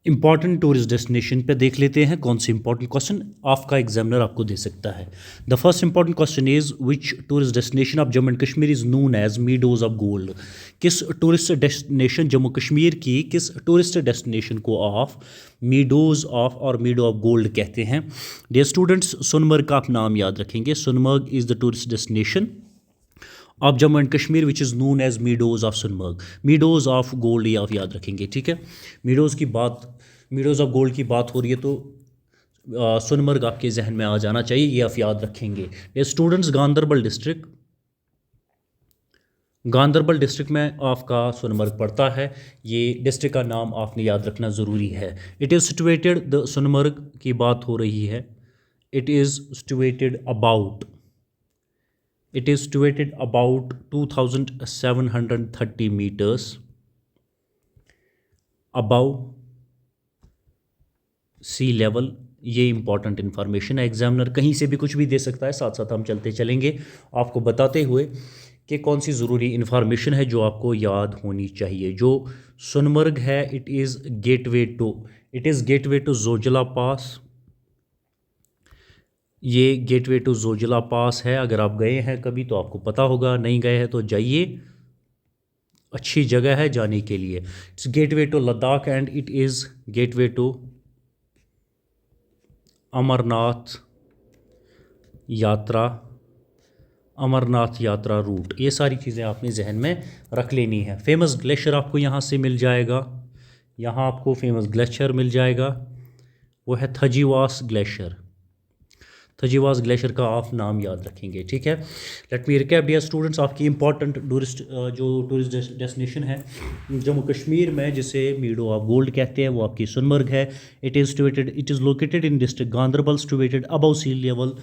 Important tourist destination पे देख लेते हैं कौन से इंपॉर्टेंट क्वेश्चन आपका एग्जामिनर आपको दे सकता है। The first important question is which tourist destination of Jammu and Kashmir is known as meadows of gold. किस टूरिस्ट डेस्टिनेशन जम्मू कश्मीर की किस टूरिस्ट डेस्टिनेशन को ऑफ मीडोज ऑफ और मीडो ऑफ गोल्ड कहते हैं। डियर स्टूडेंट्स, सोनमर्ग का आप नाम याद रखेंगे। Sonamarg is the tourist destination of Jammu and Kashmir which is known as meadows of Sonamarg. Meadows of gold ये आप याद रखेंगे, ठीक है। मीडोज़ ऑफ गोल्ड की बात हो रही है तो सोनमर्ग आपके जहन में आ जाना चाहिए, ये आप याद रखेंगे। ये स्टूडेंट्स, गांधरबल डिस्ट्रिक्ट में आपका सोनमर्ग पड़ता है। ये डिस्ट्रिक्ट का नाम आपने याद रखना ज़रूरी है। It is situated, the Sonamarg की बात हो रही है, it is situated about It is situated about 2730 meters above sea level. ये इंपॉर्टेंट इन्फॉर्मेशन है, एग्जामिनर कहीं से भी कुछ भी दे सकता है। साथ साथ हम चलते चलेंगे आपको बताते हुए कि कौन सी ज़रूरी इन्फॉर्मेशन है जो आपको याद होनी चाहिए। जो सोनमर्ग है, it is gateway to Zojila pass. ये गेटवे टू जोजिला पास है। अगर आप गए हैं कभी तो आपको पता होगा, नहीं गए हैं तो जाइए, अच्छी जगह है जाने के लिए। It's gateway to Ladakh and it is gateway to Amarnath Yatra route. ये सारी चीज़ें आपने जहन में रख लेनी है। फेमस ग्लेशियर आपको यहाँ से मिल जाएगा, यहाँ आपको फेमस ग्लेशियर मिल जाएगा, वो है थजीवास ग्लेशियर। थजीवास ग्लेशियर का आप नाम याद रखेंगे, ठीक है। Let me recap dear students, आपकी इंपॉर्टेंट टूरिस्ट डेस्टिनेशन है जम्मू कश्मीर में जिसे मीडो ऑफ गोल्ड कहते हैं, वो आपकी सोनमर्ग है। It is located in district Ganderbal, situated above sea level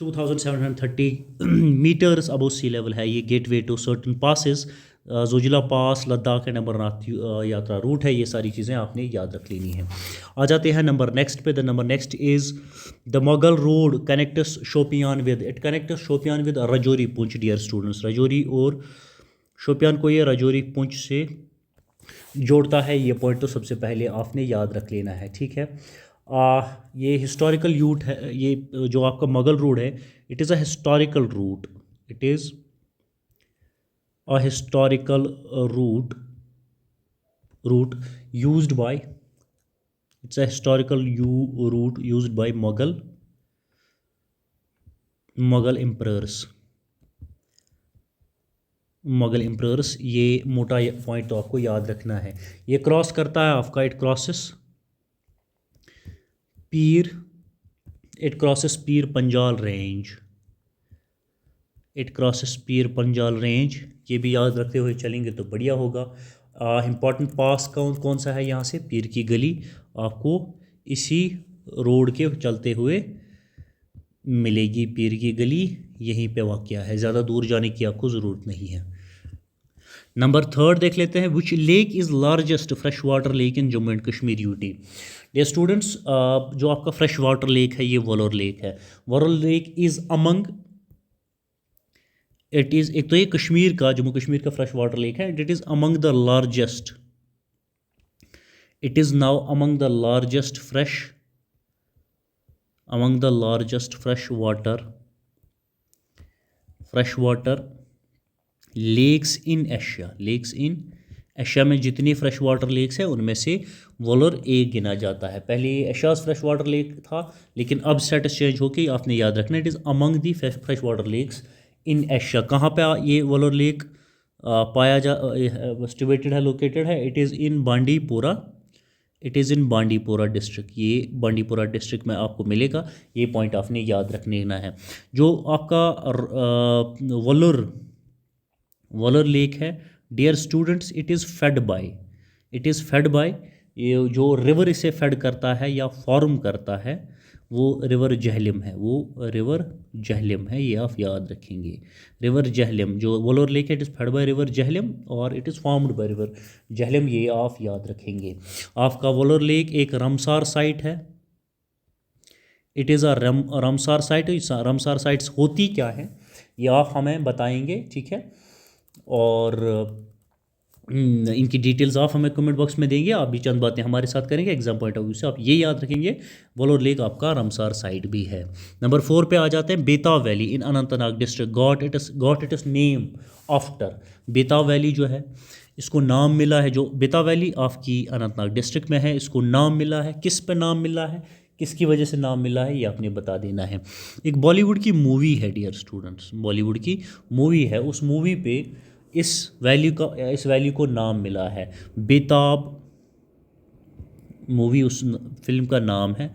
2730 meters above sea level है। ये gateway to certain passes, Zojila pass, Ladakh and Amarnath Yatra route है। ये सारी चीज़ें आपने याद रख लेनी है। आ जाते हैं नंबर नेक्स्ट पे। The number next is the Mughal road connects Shopian with Rajouri Poonch. Dear students, Rajouri और शोपियान को ये राजौरी पुंछ से जोड़ता है। ये पॉइंट तो सबसे पहले आपने याद रख लेना है, ठीक है। ये हिस्टोरिकल रूट है। ये जो आपका मुगल रोड है, it is a historical route. इट इज़ a historical route used by it's a historical route used by Mughal emperors. ये मोटा पॉइंट तो आपको याद रखना है। ये क्रॉस करता है आपका, it crosses Pir Panjal range. ये भी याद रखते हुए चलेंगे तो बढ़िया होगा। इम्पॉर्टेंट पास कौन सा है यहाँ से, पीर की गली आपको इसी रोड के चलते हुए मिलेगी। पीर की गली यहीं पे वाक़या है, ज़्यादा दूर जाने की आपको ज़रूरत नहीं है। नंबर थर्ड देख लेते हैं, which lake is largest fresh water lake in Jammu and Kashmir UT. Dear students, जो आपका फ्रेश वाटर लेक है ये वॉलर लेक है। Wular lake is among it is, एक तो ये कश्मीर का, जम्मू कश्मीर का फ्रेश वाटर लेक है। It is among the largest, it is now among the largest fresh water lakes in Asia में जितनी फ्रेश वाटर लेक्स हैं उनमें से वॉलर एक गिना जाता है। पहले ये एशियाज़ फ्रेश वाटर लेक था, लेकिन अब स्टेटस चेंज होकर आपने याद रखना, it is among the fresh water lakes in Asia. कहाँ पे ये वॉलर लेक सिचुएटेड है, लोकेटेड है? It is in Bandipora district. ये बांडीपोरा डिस्ट्रिक्ट में आपको मिलेगा। ये पॉइंट आपने याद रखना है। जो आपका वॉलर लेक है, dear students, it is fed by ये जो रिवर इसे फेड करता है या फॉर्म करता है वो रिवर जहलम है। ये आप याद रखेंगे, रिवर जहलम। जो वॉलर लेक है, it is fed by river Jhelum और it is formed by river Jhelum. ये आप याद रखेंगे। आपका वॉलर लेक एक रमसार साइट है। It is a Ramsar site. Ramsar sites होती क्या है ये आप हमें बताएंगे, ठीक है। और इनकी डिटेल्स आप हमें कमेंट बॉक्स में देंगे, आप भी चंद बातें हमारे साथ करेंगे एग्जाम पॉइंट ऑफ व्यू से, आप ये याद रखेंगे वलोर लेक आपका रामसार साइट भी है। नंबर 4 पे आ जाते हैं, बेताब valley in Anantnag district got it इस नेम आफ्टर। बेताब वैली जो है इसको नाम मिला है, जो बेताब वैली आपकी अनंतनाग डिस्ट्रिक्ट में है, इसको नाम मिला है, किस पे नाम मिला है, किसकी वजह से नाम मिला है, ये आपने बता देना है। एक बॉलीवुड की मूवी है डियर स्टूडेंट्स, बॉलीवुड की मूवी है, उस मूवी पे इस वैली को नाम मिला है बेताब। मूवी उस फिल्म का नाम है।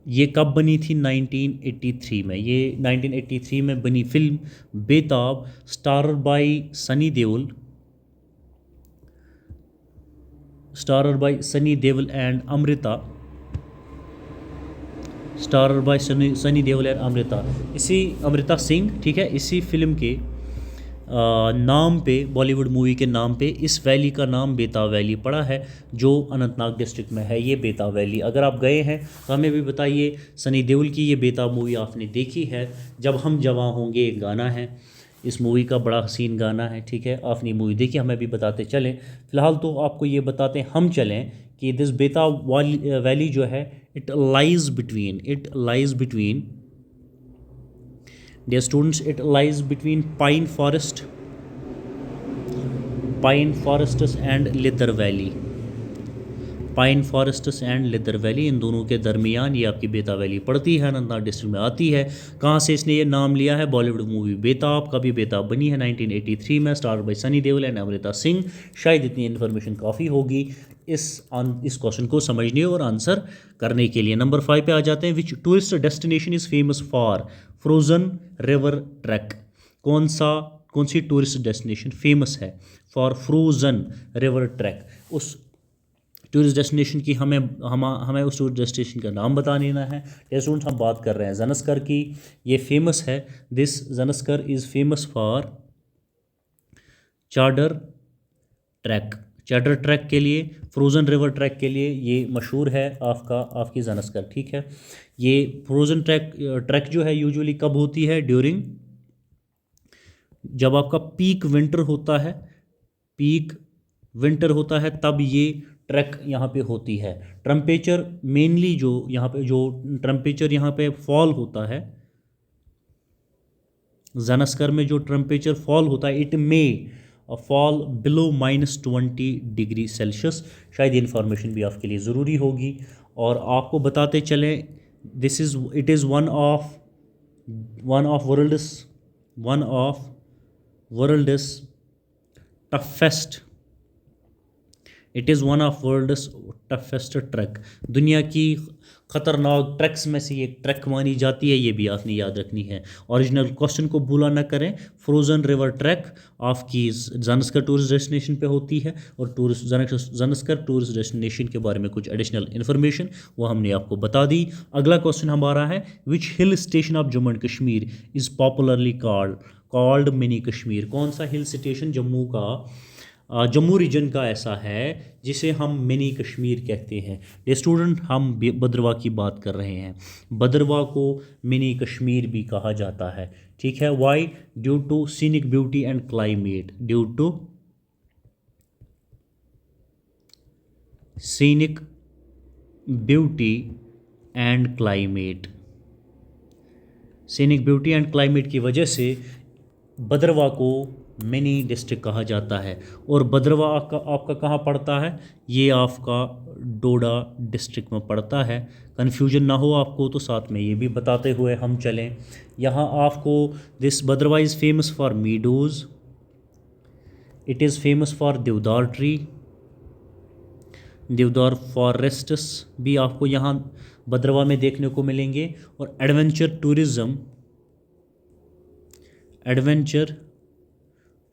ये कब बनी थी? 1983 में। ये 1983 में बनी film Betaab, starrer by Sunny Deol and Amrita. Starrer by Sunny Deol and Amrita, इसी अमृता सिंह, ठीक है, इसी फिल्म के नाम पे, बॉलीवुड मूवी के नाम पे इस वैली का नाम बेताब वैली पड़ा है, जो अनंतनाग डिस्ट्रिक्ट में है ये बेताब वैली। अगर आप गए हैं तो हमें भी बताइए, सनी देओल की ये बेताब मूवी आपने देखी है? जब हम जवां होंगे एक गाना है, इस मूवी का बड़ा हसीन गाना है, ठीक है, आपने मूवी देखी, हमें भी बताते चलें। फ़िलहाल तो आपको ये बताते हम चलें कि दिस बेताब वैली जो है, it lies between dear students, it lies between pine forests and leather valley। Pine forests and leather valley, इन दोनों के दरमियान ये आपकी बेताब वैली पड़ती है, अनंतनाग डिस्ट्रिक्ट में आती है। कहाँ से इसने ये नाम लिया है? बॉलीवुड मूवी बेताब, का भी बेताब बनी है 1983 में, star by Sunny Deol and Amrita Singh. शायद इतनी इन्फॉर्मेशन काफ़ी होगी इस क्वेश्चन को समझने और आंसर करने के लिए। नंबर 5 पे आ जाते हैं, which tourist destination is famous for frozen river track. कौन सी टूरिस्ट डेस्टिनेशन फेमस है फॉर फ्रोजन रिवर ट्रैक? उस टूरिस्ट डेस्टिनेशन की हमें उस टूरिस्ट डेस्टिनेशन का नाम बता देना है। स्टूडेंट्स, हम बात कर रहे हैं ज़नस्कर की। ये फेमस है, this Zanskar is famous for Chadar track के लिए, फ्रोज़न रिवर ट्रैक के लिए ये मशहूर है आपकी ज़नस्कर, ठीक है। ये फ्रोज़न ट्रैक जो है यूजुअली कब होती है? जब आपका पीक विंटर होता है तब ये ट्रैक यहाँ पे होती है। टेम्परेचर मेनली जो टेम्परेचर यहाँ पे फॉल होता है, ज़नस्कर में जो टेम्परेचर फॉल होता है, it may fall below -20 degree Celsius. शायद इन्फॉर्मेशन भी आपके लिए ज़रूरी होगी। और आपको बताते चलें, it is one of world's toughest track. दुनिया की ख़तरनाक ट्रैक्स में से ये ट्रैक मानी जाती है, ये भी आपने याद रखनी है। ओरिजिनल क्वेश्चन को भूला ना करें। फ्रोज़न रिवर ट्रैक आपकी ज़नस्कर टूरिस्ट डेस्टिनेशन पे होती है, और ज़नस्कर टूरिस्ट डेस्टिनेशन के बारे में कुछ एडिशनल इन्फॉर्मेशन वो हमने आपको बता दी। अगला क्वेश्चन हमारा है, which hill station of Jammu and Kashmir is popularly called mini Kashmir. कौन सा हिल स्टेशन जम्मू रीजन का ऐसा है जिसे हम मिनी कश्मीर कहते हैं? ये स्टूडेंट, हम भद्रवाह की बात कर रहे हैं। भद्रवाह को मिनी कश्मीर भी कहा जाता है, ठीक है। Why? Due to scenic beauty and climate. Due to scenic beauty and climate. Scenic beauty and climate की वजह से भद्रवाह को मिनी डिस्ट्रिक्ट कहा जाता है। और भद्रवाह आपका कहाँ पड़ता है? ये आपका डोडा डिस्ट्रिक्ट में पड़ता है। कन्फ्यूजन ना हो आपको तो साथ में ये भी बताते हुए हम चलें। यहाँ आपको this Bhaderwah is famous for meadows, it is famous for deodar tree, deodar forests भी आपको यहाँ भद्रवाह में देखने को मिलेंगे। और एडवेंचर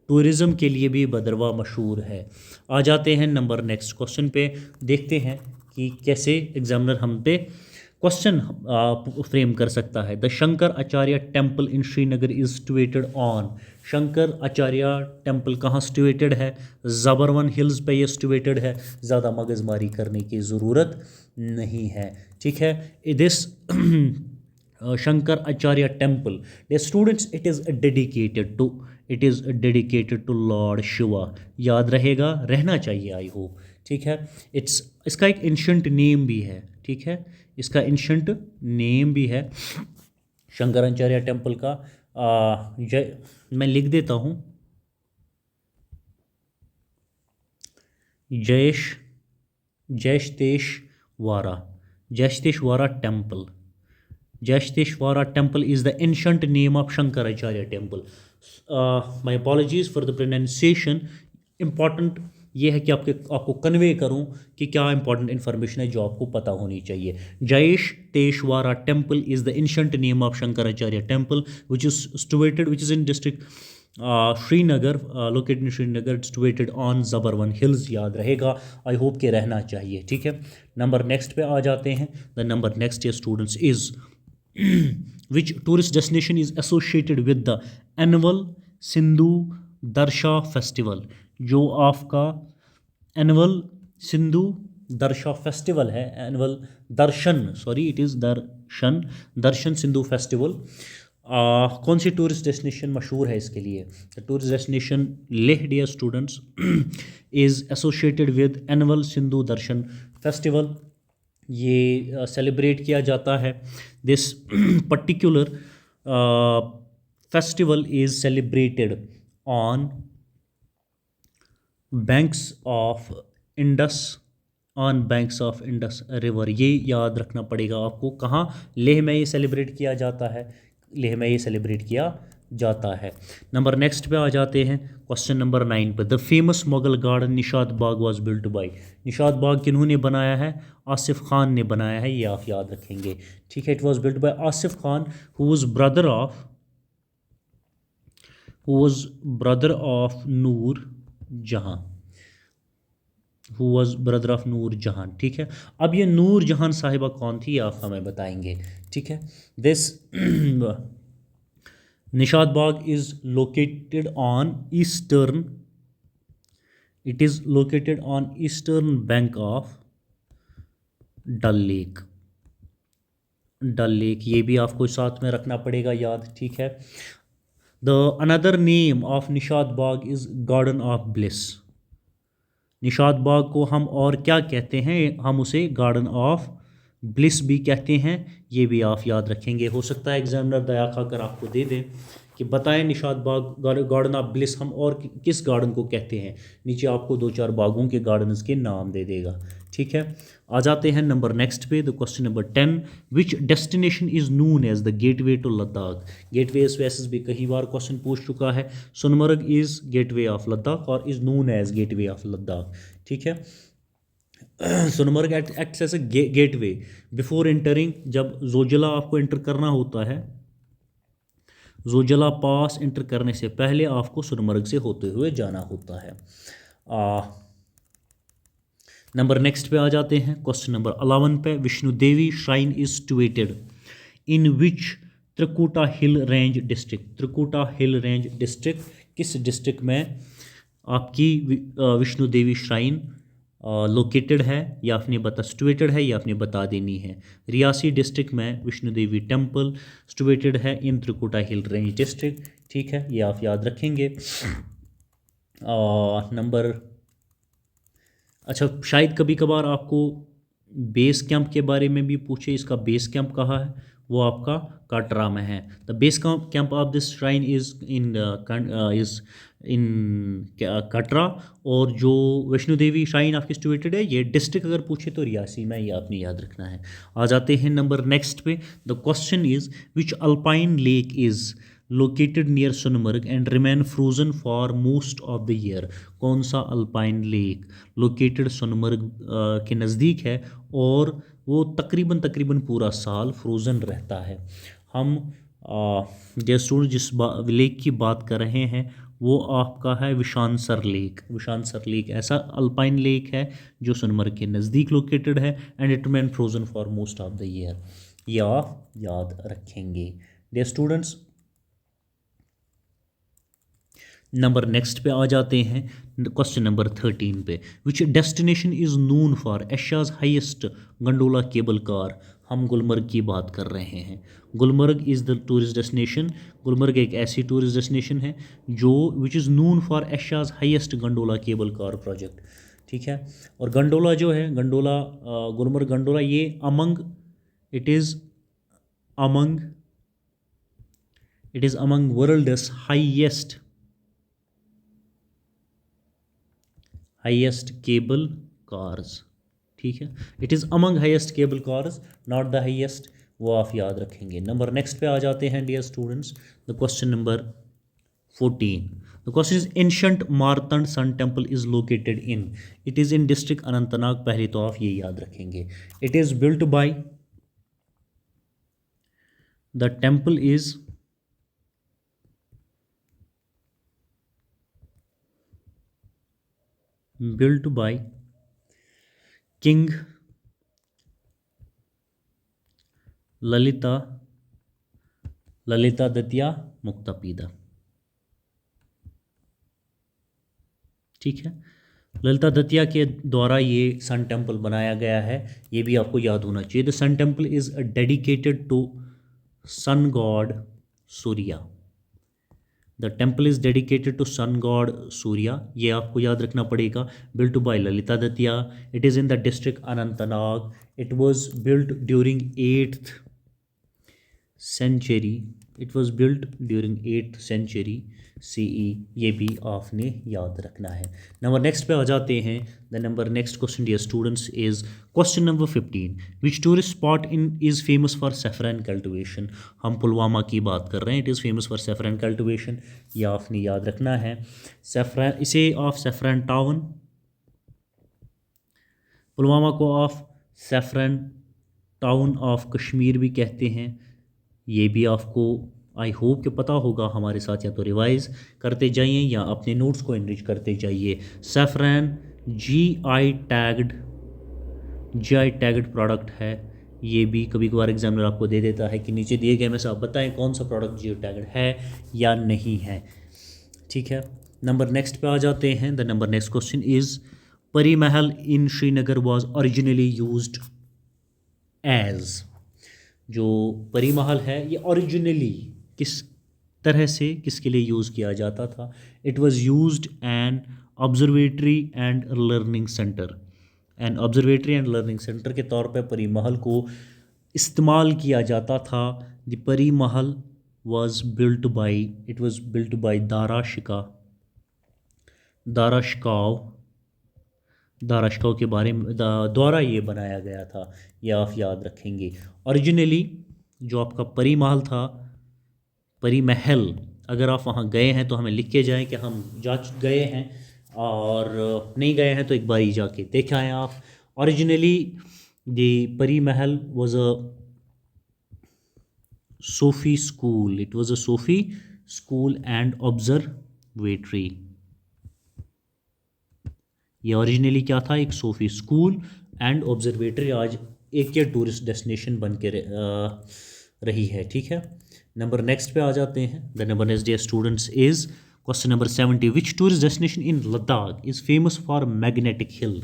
टूरिज़म के लिए भी भद्रवाह मशहूर है। आ जाते हैं नंबर नेक्स्ट क्वेश्चन पे, देखते हैं कि कैसे एग्जामिनर हम पे क्वेश्चन फ्रेम कर सकता है। The Shankar Acharya temple in Srinagar is situated on. Shankar Acharya temple कहाँ सिचुएटेड है? ज़बरवन हिल्स पे ये सिचुएटेड है। ज़्यादा मगजमारी करने की ज़रूरत नहीं है, ठीक है। This Shankar Acharya temple, students, it is dedicated to it is dedicated to lord Shiva. याद रहेगा, रहना चाहिए आई होप। ठीक है, इसका एक एंशंट नेम भी है। ठीक है, इसका एंशंट नेम भी है शंकराचार्य टेम्पल का। मैं लिख देता हूँ, जयस्तेश्वरा temple. Jashteshwara temple is the ancient name of Shankaracharya temple. My apologies for the pronunciation. Important ये है कि आपको कन्वे करूं कि क्या इंपॉर्टेंट इन्फॉर्मेशन है जो आपको पता होनी चाहिए। Jyeshteshwara temple is the ancient name of Shankaracharya temple which is in district Srinagar, located in Srinagar, situated on Zabarwan hills. याद रहेगा, आई होप के रहना चाहिए। ठीक है, नंबर नेक्स्ट पे आ जाते हैं। The number next year students is which tourist destination is associated with the annual Sindhu Darsha festival. जो आपका एनुअल सिंधु दर्शा फेस्टिवल है, annual Darshan, sorry it is Darshan Sindhu festival. कौन सी टूरिस्ट डेस्टिनेशन मशहूर है इसके लिए? The tourist destination Leh dear students is associated with annual Sindhu Darshan festival. ये सेलिब्रेट किया जाता है। This particular festival is celebrated on banks of Indus river. ये याद रखना पड़ेगा आपको। कहाँ? लेह में ये सेलिब्रेट किया जाता है, लेह में ये सेलिब्रेट किया जाता है। नंबर नेक्स्ट पे आ जाते हैं, क्वेश्चन नंबर 9 पे। The famous Mughal garden Nishat Bagh was built by. Nishat Bagh किन्होंने बनाया है? आसिफ खान ने बनाया है, ये आप याद रखेंगे। ठीक है, it was built by Asif Khan who was brother of Noor Jahan. ठीक है, अब ये नूर जहां साहिबा कौन थी, आप हमें बताएंगे। ठीक है, this Nishat Bagh is located on eastern bank of Dal lake. ये भी आपको साथ में रखना पड़ेगा याद। ठीक है, the another name of Nishat Bagh is garden of bliss. Nishat Bagh को हम और क्या कहते हैं? हम उसे गार्डन ऑफ ब्लिस भी कहते हैं। ये भी आप याद रखेंगे। हो सकता है एग्जामिनर दया खाकर आपको दे दें कि बताएं निशात बाग गार्डन ऑफ ब्लिस हम और किस गार्डन को कहते हैं। नीचे आपको 2-4 बागों के गार्डन्स के नाम दे देगा। ठीक है, आ जाते हैं नंबर नेक्स्ट पे। The question number 10, which destination is known as the gateway to Ladakh. Gateway वैसेस भी कई बार क्वेश्चन पूछ चुका है। Sonamarg is gateway of Ladakh और is known as gateway of Ladakh. ठीक है, Sonamarg acts as a gateway before entering. जब जोजिला आपको एंटर करना होता है, जोजिला पास एंटर करने से पहले आपको सोनमर्ग से होते हुए जाना होता है। नंबर नेक्स्ट पे आ जाते हैं, क्वेश्चन नंबर 11 पे। Vishnu Devi shrine is situated in which Trikuta hill range district. Trikuta hill range district किस डिस्ट्रिक्ट में आपकी विष्णु देवी श्राइन लोकेटेड है, या आपने सिचुएटेड है, या आपने बता देनी है। रियासी डिस्ट्रिक्ट में विष्णु देवी टेम्पल सिचुएटेड है इन त्रिकुटा हिल रेंज डिस्ट्रिक्ट। ठीक है, ये आप याद रखेंगे। अच्छा, शायद कभी कभार आपको बेस कैंप के बारे में भी पूछे। इसका बेस कैंप कहाँ है? वो आपका कटरा में है। The base camp of this shrine is in Katra. और जो वैष्णो देवी श्राइन आपकी सिचुएटेड है, ये डिस्ट्रिक्ट अगर पूछे तो रियासी में, ये आपने याद रखना है। आ जाते हैं नंबर नेक्स्ट पे। The question is which alpine lake is located near Sonamarg and remain frozen for most of the year. कौन सा अल्पाइन लेक लोकेटेड सोनमर्ग के नज़दीक है और वो तकरीबन पूरा साल फ्रोज़न रहता है? हम जिस लेक की बात कर रहे हैं वो आपका है विशानसर लेक ऐसा अल्पाइन लेक है जो सोनमर्ग के नज़दीक लोकेटेड है and it remain frozen for most of the year. ये आप याद रखेंगे डियर स्टूडेंट्स। नंबर नेक्स्ट पे आ जाते हैं, क्वेश्चन नंबर 13 पे। Which destination is known for Asia's highest gondola cable car. हम गुलमर्ग की बात कर रहे हैं। Gulmarg is the tourist destination. Gulmarg एक ऐसी टूरिस्ट डेस्टिनेशन है जो which is known for Asia's highest gondola cable car project, ठीक है। और गंडोला जो है, गंडोला गुलमर्ग गंडोला, ये it is among world's highest cable cars, ठीक है। It is among highest cable cars, not the highest, वो आप याद रखेंगे। नंबर नेक्स्ट पे आ जाते हैं dear students, the question number 14। The question is ancient Martand sun temple is located in, it is in district Anantnag. पहले तो आप ये याद रखेंगे, it is built by, the temple is built by King Lalitaditya Muktapida, ठीक है। ललितादित्य के द्वारा ये सन टेम्पल बनाया गया है, ये भी आपको याद होना चाहिए। The sun temple is dedicated to sun god Surya, the temple is dedicated to sun god Surya, ये आपको याद रखना पड़ेगा। Built by Lalitaditya, it is in the district Anantnag, it was built during 8th century, it was built during 8th century CE, ये भी आपने याद रखना है। नंबर नेक्स्ट पे आ जाते हैं। The number next question dear students is question number 15, which tourist spot in is famous for saffron cultivation. हम पुलवामा की बात कर रहे हैं, it is famous for saffron cultivation, ये आपने याद रखना है। सेफ्रन, इसे ऑफ सेफ्रन टाउन, पुलवामा को of saffron town of Kashmir भी कहते हैं, ये भी आपको आई होप कि पता होगा। हमारे साथ या तो रिवाइज करते जाइए या अपने नोट्स को इनरिच करते जाइए। सैफरन GI टैग्ड प्रोडक्ट है, ये भी कभी कभार एग्जामिनर आपको दे देता है कि नीचे दिए गए में से आप बताएं कौन सा प्रोडक्ट GI टैग्ड है या नहीं है, ठीक है। नंबर नेक्स्ट पे आ जाते हैं। The number next question is Pari Mahal in Srinagar was originally used as, जो परी महल है ये ओरिजिनली किस तरह से किसके लिए यूज़ किया जाता था। It was used an observatory and learning centre, an observatory and learning centre के तौर पर परी महल को इस्तेमाल किया जाता था। The Pari Mahal was built by, it was built by Dara Shikoh के बारे में द्वारा ये बनाया गया था, ये आप याद रखेंगे। ओरिजिनली जो आपका परी महल था, परी महल, अगर आप वहाँ गए हैं तो हमें लिख के जाएं कि हम जा गए हैं, और नहीं गए हैं तो एक बार ही जाके देख आएँ आप। Originally the Pari Mahal was a Sufi school, it was a Sufi school and observatory, ये ओरिजिनली क्या था, एक सूफी स्कूल एंड ऑब्जर्वेटरी, आज एक ये टूरिस्ट डेस्टिनेशन बन के रही है, ठीक है। नंबर नेक्स्ट पे आ जाते हैं। The number next dear students is question number 70, which tourist destination in Ladakh is famous for magnetic hill.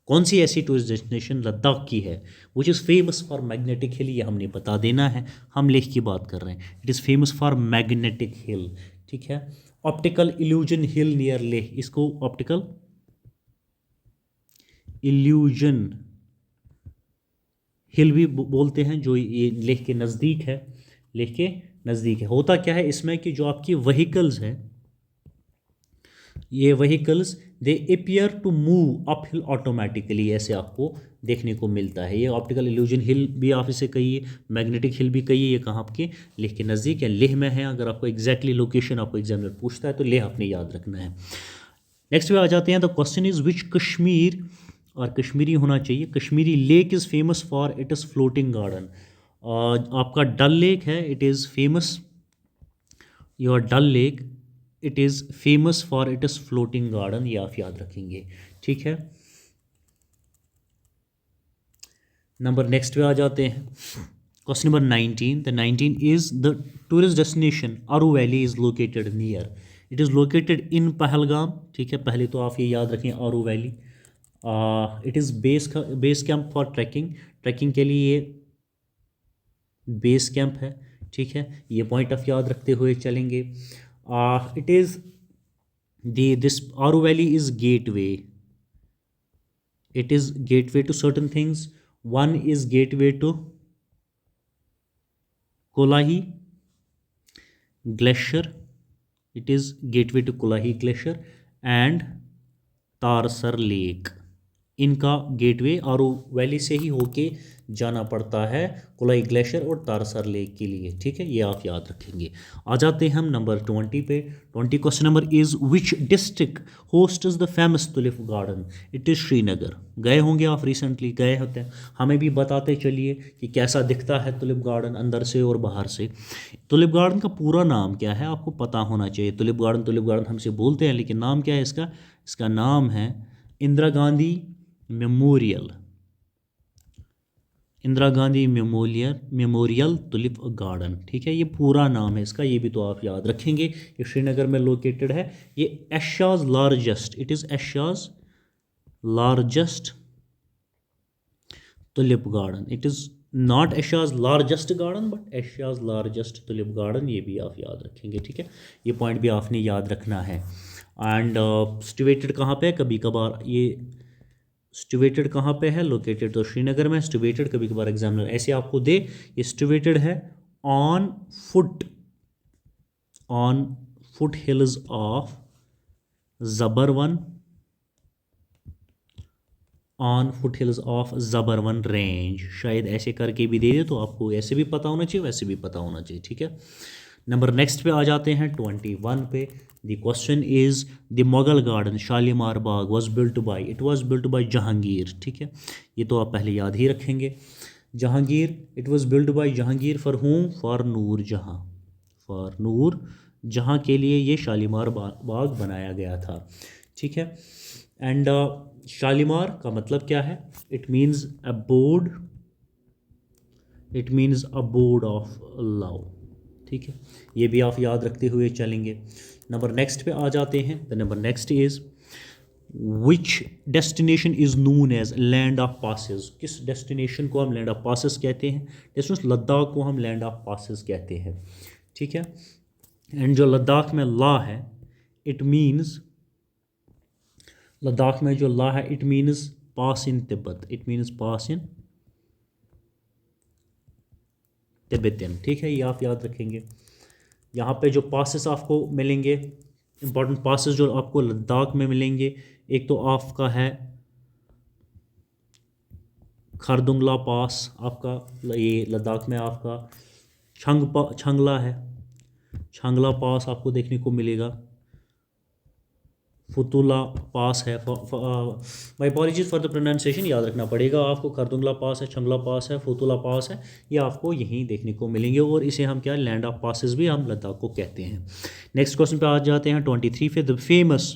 कौन सी ऐसी टूरिस्ट डेस्टिनेशन लद्दाख की है which is famous for magnetic hill, ये हमने बता देना है, हम लेह की बात कर रहे हैं। It is famous for magnetic hill, ठीक है। Optical illusion hill near Leh, इसको ऑप्टिकल इल्यूजन हिल भी बोलते हैं, जो ये लेह के नज़दीक है, लेह के नज़दीक है। होता क्या है इसमें कि जो आपकी व्हीकल्स हैं, ये vehicles they appear to move up hill automatically, ऐसे आपको देखने को मिलता है। ये ऑप्टिकल इल्यूजन हिल भी आप इसे कहिए, मैग्नेटिक हिल भी कहिए, ये कहाँ आपके लेह के नज़दीक है, लेह में है। अगर आपको एग्जैक्टली लोकेशन आपको एग्जामिनर पूछता है तो लेह आपने याद रखना है। नेक्स्ट पे आ जाते हैं। The question is which Kashmir, और कश्मीरी होना चाहिए, Kashmiri lake is famous for it is floating garden. आपका डल लेक है, it is famous, your Dal lake, it is famous for it is floating garden, ये आप याद रखेंगे, ठीक है। नंबर नेक्स्ट पे आ जाते हैं। Question number 19, the 19 is the tourist destination Aru valley is located near, it is located in Pahalgam, ठीक है। पहले तो आप ये याद रखें Aru valley. It is base camp for trekking, trekking के लिए बेस कैंप है, ठीक है। ये पॉइंट ऑफ याद रखते हुए चलेंगे। It is this Aru valley is gateway, it is gateway to certain things. One is gateway to Kolahi glacier, it is gateway to Kolahi glacier and Tarsar lake. इनका gateway आरू valley से ही होके जाना पड़ता है कोलाई ग्लेशियर और Tarsar lake के लिए, ठीक है। ये आप याद रखेंगे। आ जाते हैं हम नंबर 20 पे। 20 question number is which district host is the famous tulip garden? It is Srinagar. गए होंगे आप, रिसेंटली गए होते हैं। हमें भी बताते चलिए कि कैसा दिखता है तुलिप गार्डन अंदर से और बाहर से। तुलिप गार्डन का पूरा नाम क्या है आपको पता होना चाहिए। तुलिप गार्डन हमसे बोलते हैं, लेकिन नाम क्या है इसका? इसका नाम है Indira Gandhi memorial, Indira Gandhi memorial tulip garden, ठीक है। ये पूरा नाम है इसका, ये भी तो आप याद रखेंगे। ये श्रीनगर में लोकेटेड है। ये Asia's largest, it is Asia's largest tulip garden. It is not Asia's largest garden but Asia's largest tulip garden, ये भी आप याद रखेंगे, ठीक है। ये पॉइंट भी आपने याद रखना है। एंड सिचुएटेड कहाँ पे है? कभी कभार ये सिचुएटेड कहाँ पे है? लोकेटेड तो श्रीनगर में। सिचुएटेड कभी कभार एग्जामिनर ऐसे आपको दे, ये सिचुएटेड है on foot hills of Zabarwan, on foot hills of Zabarwan range. शायद ऐसे करके भी दे दे तो आपको ऐसे भी पता होना चाहिए, वैसे भी पता होना चाहिए, ठीक है। नंबर नेक्स्ट पे आ जाते हैं 21 पे। The question is the Mughal garden Shalimar Bagh was built by, it was built by Jahangir, ठीक है। ये तो आप पहले याद ही रखेंगे। Jahangir, it was built by Jahangir for whom? For Noor Jahan, for Noor जहां के लिए ये शालीमार बाग बनाया गया था, ठीक है। एंड शालीमार का मतलब क्या है? It means abode, it means abode of love, ठीक है। ये भी आप याद रखते हुए चलेंगे। नंबर नेक्स्ट पे आ जाते हैं। The number next is which destination is known as land of passes? किस डेस्टिनेशन को हम लैंड ऑफ पासेस कहते हैं? डेस्टिनेशन लद्दाख को हम लैंड ऑफ पासेस कहते हैं, ठीक है। एंड जो लद्दाख में ला है, इट मीन्स, लद्दाख में जो ला है it means pass in Tibet, it means pass in Tibetan, ठीक है। ये आप याद रखेंगे। यहाँ पे जो पासेस आपको मिलेंगे, इंपॉर्टेंट पासेस जो आपको लद्दाख में मिलेंगे, एक तो आपका है खरदुंगला पास, आपका ये लद्दाख में आपका छंगला है, छंगला पास आपको देखने को मिलेगा। फतुला पास है, माई अपॉलॉजीज फॉर द प्रोनाउंसिएशन, याद रखना पड़ेगा आपको। खरदुंगला पास है, छंगला पास है, फतुला पास है, ये आपको यहीं देखने को मिलेंगे। और इसे हम क्या, लैंड ऑफ पासेस भी हम लद्दाख को कहते हैं। नेक्स्ट क्वेश्चन पे आ जाते हैं 23 पे। द फेमस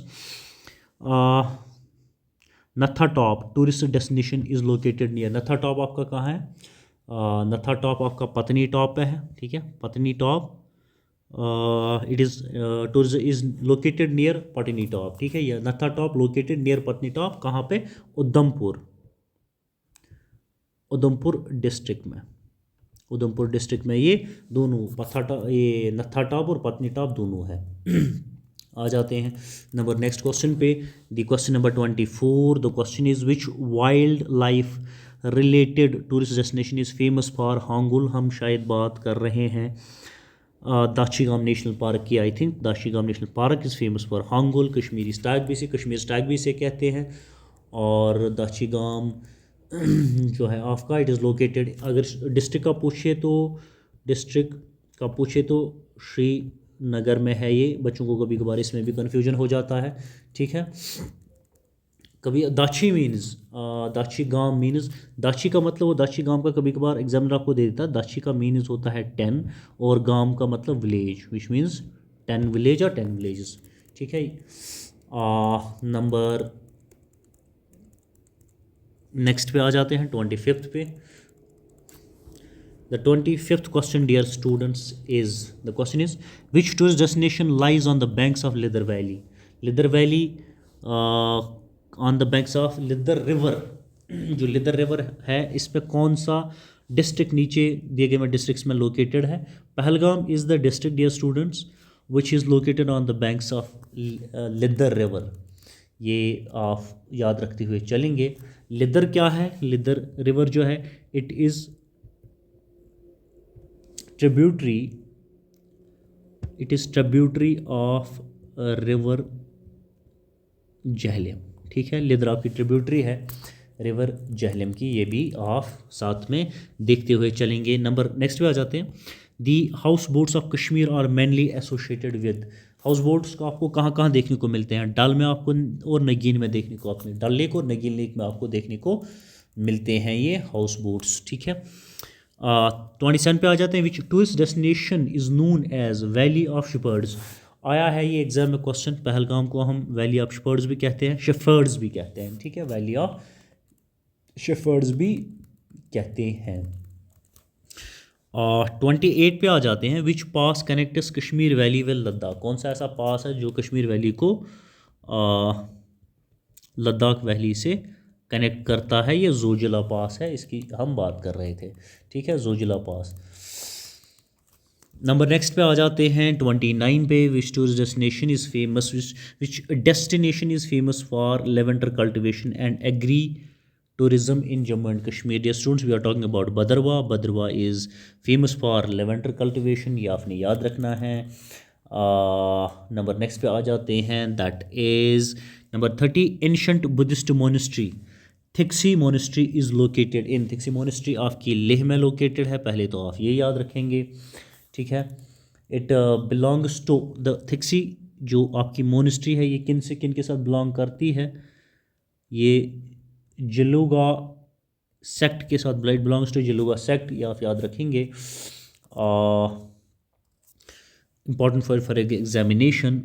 नथा top tourist destination is located near. नथा टॉप आपका कहाँ है? नथा टॉप आपका पत्नी टॉप है, ठीक है। पत्नी top it is tourist is located near Patni top, ठीक है। ये नथा top located near Patni top, कहाँ पे? उधमपुर, उधमपुर डिस्ट्रिक्ट में, उधमपुर डिस्ट्रिक्ट में ये दोनों ये नथा टॉप और पटनी टॉप दोनों है। आ जाते हैं नंबर नेक्स्ट क्वेश्चन पे। The question number 24, the question is which wild life related tourist destination is famous for hangul? हम शायद बात कर रहे हैं दाशीगाम नेशनल पार्क की। I think Dachigam national park is famous for hangul. Kashmiri stag भी से, कश्मीर स्टैग भी से कहते हैं। और दाशीगाम जो है आपका, इट इज़ लोकेटेड, अगर डिस्ट्रिक्ट का पूछे तो, डिस्ट्रिक्ट का पूछे तो श्रीनगर में है ये। बच्चों को कभी कभार इसमें भी कन्फ्यूजन हो जाता है, ठीक है। कभी दाची मीन्स, दाची गांव मीन्स, दाची का मतलब, वो दाची गांव का कभी कभार एग्जामिनर आपको दे देता है। दाची का मीन्स होता है 10 और गांव का मतलब विलेज, विच मीन्स 10 विलेज और 10 विलेजेस, ठीक है। नंबर नेक्स्ट पे आ जाते हैं 25th पे। The 25th question dear students is, the question is which tourist destination lies on the banks of Lidder valley? Lidder valley on the banks of Lidder river, जो Lidder river है इस पे कौन सा डिस्ट्रिक्ट नीचे दिए गए में डिस्ट्रिक्ट्स में लोकेटेड है। Pahalgam is the district dear students which is located on the banks of Lidder river. ये आप याद रखते हुए चलेंगे। लिदर क्या है? लिदर रिवर जो है it is tributary, it is tributary of river Jhelum. ठीक है, लिदर आपकी ट्रिब्यूटरी है रिवर जहलम की, ये भी आप साथ में देखते हुए चलेंगे। नंबर नेक्स्ट पे आ जाते हैं। The house boats of Kashmir are mainly associated with. House boats को आपको कहाँ कहाँ देखने को मिलते हैं? डल में आपको और नगीन में देखने को, अपने डल लेक और नगीन लेक में आपको देखने को मिलते हैं ये हाउस बोट्स। ठीक है, 27 पे आ जाते हैं। Which tourist destination is known as valley of shepherds. आया है ये एग्जाम में क्वेश्चन। पहलगाम को हम वैली ऑफ शेपर्ड्स भी कहते हैं, शेफर्ड्स भी कहते हैं। ठीक है, वैली ऑफ शेफर्ड्स भी कहते हैं। 28 पे आ जाते हैं। Which pass connects Kashmir valley with Ladakh. कौन सा ऐसा पास है जो कश्मीर वैली को लद्दाख वैली से कनेक्ट करता है? ये जोजिला पास है, इसकी हम बात कर रहे थे। ठीक है, जोजिला पास। नंबर नेक्स्ट पे आ जाते हैं 29 पे। Which tourist destination is famous, which destination is famous for lavender cultivation and agri tourism in Jammu and Kashmir। Dear students, we are talking about Bhadarwah। Bhadarwah is famous for lavender cultivation, ये आपने याद रखना है। Number next पे आ जाते हैं। That is number 30। Ancient Buddhist monastery Thiksey monastery is located in. Thiksey monastery आपकी लेह में लोकेटेड है, पहले तो आप ये याद रखेंगे। ठीक है, इट बिलोंग्स टू द थिक्सी जो आपकी मोनेस्ट्री है, ये किन से किन के साथ बिलोंग करती है? ये जलूगा सेक्ट के साथ ब्लड बिलोंग्स टू जलूगा सेक्ट, ये आप याद रखेंगे। Important for examination.